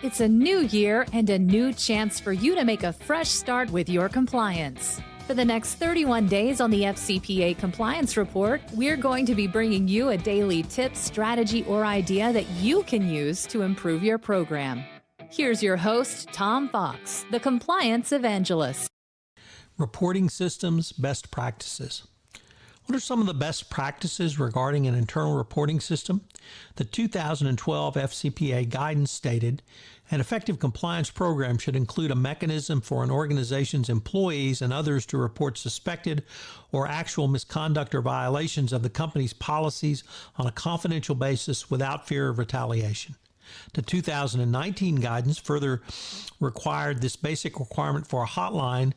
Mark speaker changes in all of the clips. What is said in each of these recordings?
Speaker 1: It's a new year and a new chance for you to make a fresh start with your compliance. For the next 31 days on the FCPA Compliance Report, we're going to be bringing you a daily tip, strategy, or idea that you can use to improve your program. Here's your host, Tom Fox, the Compliance Evangelist.
Speaker 2: Reporting systems best practices. What are some of the best practices regarding an internal reporting system? The 2012 FCPA guidance stated, an effective compliance program should include a mechanism for an organization's employees and others to report suspected or actual misconduct or violations of the company's policies on a confidential basis without fear of retaliation. The 2019 guidance further required this basic requirement for a hotline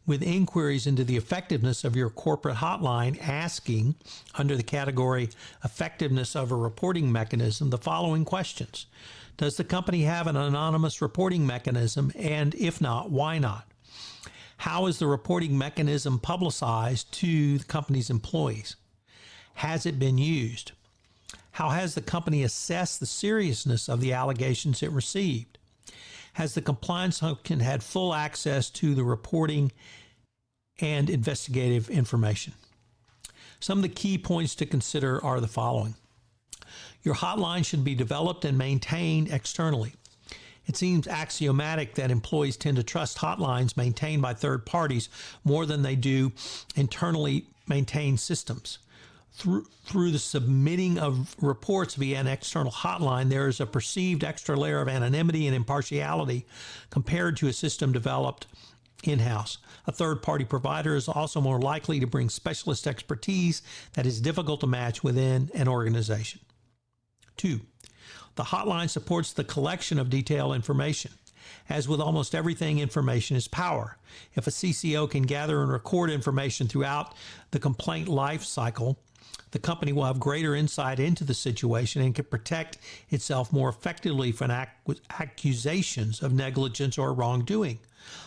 Speaker 2: with inquiries into the effectiveness of your corporate hotline, asking, under the category Effectiveness of a Reporting Mechanism, the following questions. Does the company have an anonymous reporting mechanism, and if not, why not? How is the reporting mechanism publicized to the company's employees? Has it been used? How has the company assessed the seriousness of the allegations it received? Has the compliance function had full access to the reporting and investigative information? Some of the key points to consider are the following. Your hotline should be developed and maintained externally. It seems axiomatic that employees tend to trust hotlines maintained by third parties more than they do internally maintained systems. Through the submitting of reports via an external hotline, there is a perceived extra layer of anonymity and impartiality compared to a system developed in-house. A third-party provider is also more likely to bring specialist expertise that is difficult to match within an organization. 2. The hotline supports the collection of detailed information. As with almost everything, information is power. If a CCO can gather and record information throughout the complaint life cycle, the company will have greater insight into the situation and can protect itself more effectively from accusations of negligence or wrongdoing.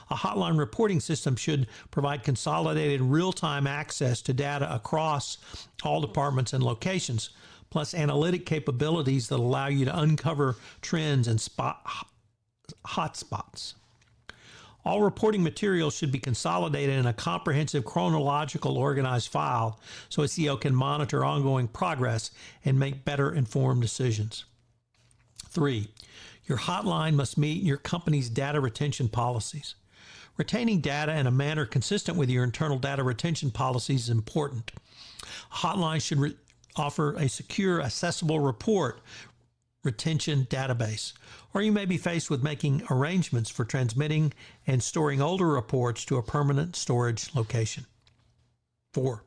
Speaker 2: A hotline reporting system should provide consolidated real-time access to data across all departments and locations, plus analytic capabilities that allow you to uncover trends and spot hotspots. All reporting materials should be consolidated in a comprehensive, chronological, organized file so a CEO can monitor ongoing progress and make better informed decisions. 3. Your hotline must meet your company's data retention policies. Retaining data in a manner consistent with your internal data retention policies is important. A hotline should offer a secure, accessible report retention database, or you may be faced with making arrangements for transmitting and storing older reports to a permanent storage location. 4.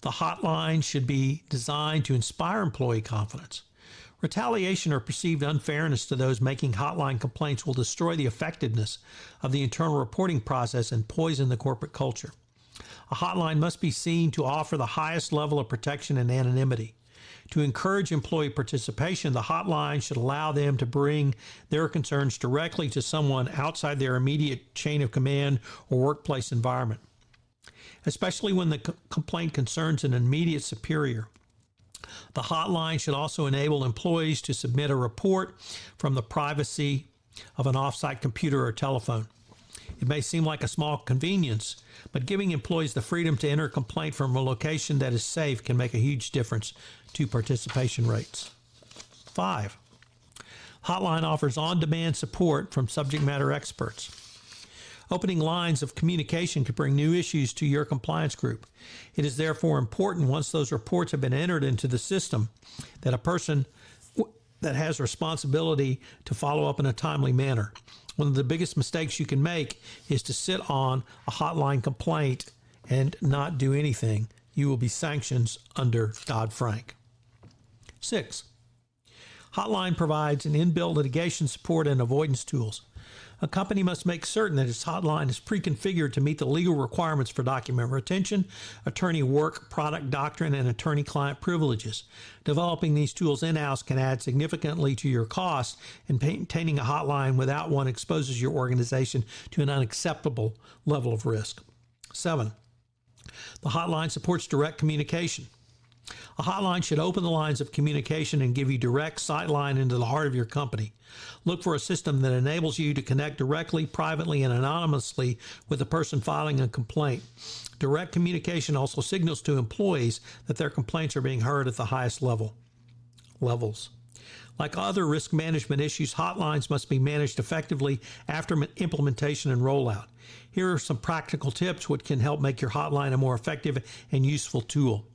Speaker 2: The hotline should be designed to inspire employee confidence. Retaliation or perceived unfairness to those making hotline complaints will destroy the effectiveness of the internal reporting process and poison the corporate culture. A hotline must be seen to offer the highest level of protection and anonymity. To encourage employee participation, the hotline should allow them to bring their concerns directly to someone outside their immediate chain of command or workplace environment, especially when the complaint concerns an immediate superior. The hotline should also enable employees to submit a report from the privacy of an off-site computer or telephone. It may seem like a small convenience, but giving employees the freedom to enter a complaint from a location that is safe can make a huge difference to participation rates. 5. Hotline offers on-demand support from subject matter experts. Opening lines of communication could bring new issues to your compliance group. It is therefore important, once those reports have been entered into the system, that a person that has responsibility to follow up in a timely manner. One of the biggest mistakes you can make is to sit on a hotline complaint and not do anything. You will be sanctioned under Dodd-Frank. 6. Hotline provides an inbuilt litigation support and avoidance tools. A company must make certain that its hotline is pre-configured to meet the legal requirements for document retention, attorney work, product doctrine, and attorney-client privileges. Developing these tools in-house can add significantly to your costs, and maintaining a hotline without one exposes your organization to an unacceptable level of risk. 7. The hotline supports direct communication. A hotline should open the lines of communication and give you direct sight line into the heart of your company. Look for a system that enables you to connect directly, privately, and anonymously with the person filing a complaint. Direct communication also signals to employees that their complaints are being heard at the highest levels. Like other risk management issues, hotlines must be managed effectively after implementation and rollout. Here are some practical tips which can help make your hotline a more effective and useful tool.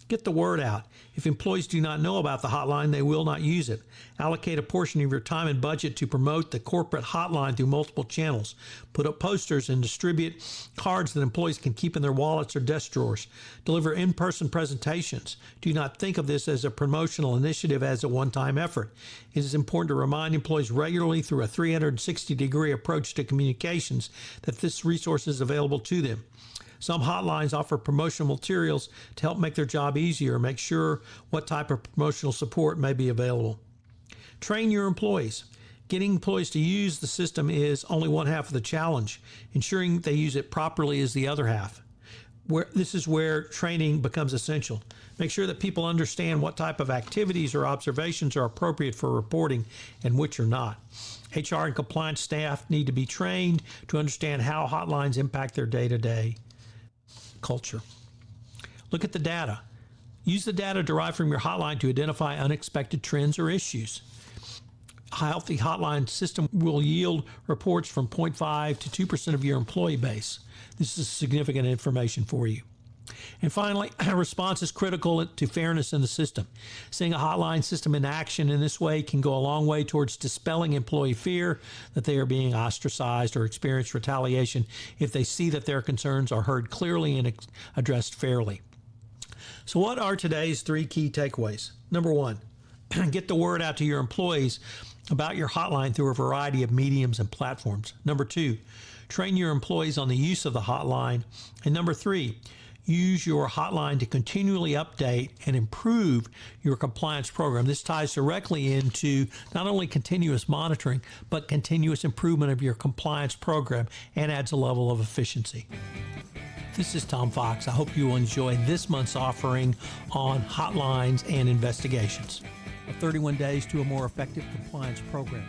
Speaker 2: Get the word out. If employees do not know about the hotline, they will not use it. Allocate a portion of your time and budget to promote the corporate hotline through multiple channels. Put up posters and distribute cards that employees can keep in their wallets or desk drawers. Deliver in-person presentations. Do not think of this as a promotional initiative as a one-time effort. It is important to remind employees regularly through a 360-degree approach to communications that this resource is available to them. Some hotlines offer promotional materials to help make their job easier or make sure what type of promotional support may be available. Train your employees. Getting employees to use the system is only one half of the challenge. Ensuring they use it properly is the other half. This is where training becomes essential. Make sure that people understand what type of activities or observations are appropriate for reporting and which are not. HR and compliance staff need to be trained to understand how hotlines impact their day-to-day culture. Look at the data. Use the data derived from your hotline to identify unexpected trends or issues. A healthy hotline system will yield reports from 0.5 to 2% of your employee base. This is significant information for you. And finally, response is critical to fairness in the system. Seeing a hotline system in action in this way can go a long way towards dispelling employee fear that they are being ostracized or experience retaliation if they see that their concerns are heard clearly and addressed fairly. So what are today's 3 key takeaways? Number 1, get the word out to your employees about your hotline through a variety of mediums and platforms. Number 2, train your employees on the use of the hotline. And number 3, use your hotline to continually update and improve your compliance program. This ties directly into not only continuous monitoring, but continuous improvement of your compliance program and adds a level of efficiency. This is Tom Fox. I hope you will enjoy this month's offering on hotlines and investigations. 31 days to a more effective compliance program.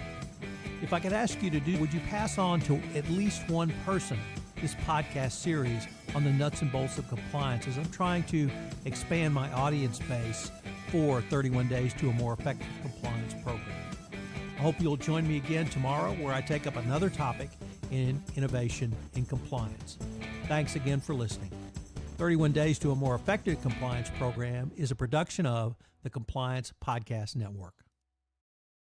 Speaker 2: If I could ask you to do, would you pass on to at least one person this podcast series on the nuts and bolts of compliance as I'm trying to expand my audience base for 31 days to a more effective compliance program. I hope you'll join me again tomorrow where I take up another topic in innovation in compliance. Thanks again for listening. 31 Days to a More Effective Compliance Program is a production of the Compliance Podcast Network.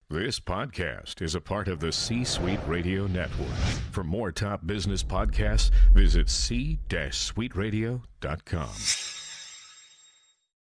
Speaker 3: This podcast is a part of the C-Suite Radio Network. For more top business podcasts, visit c-suiteradio.com.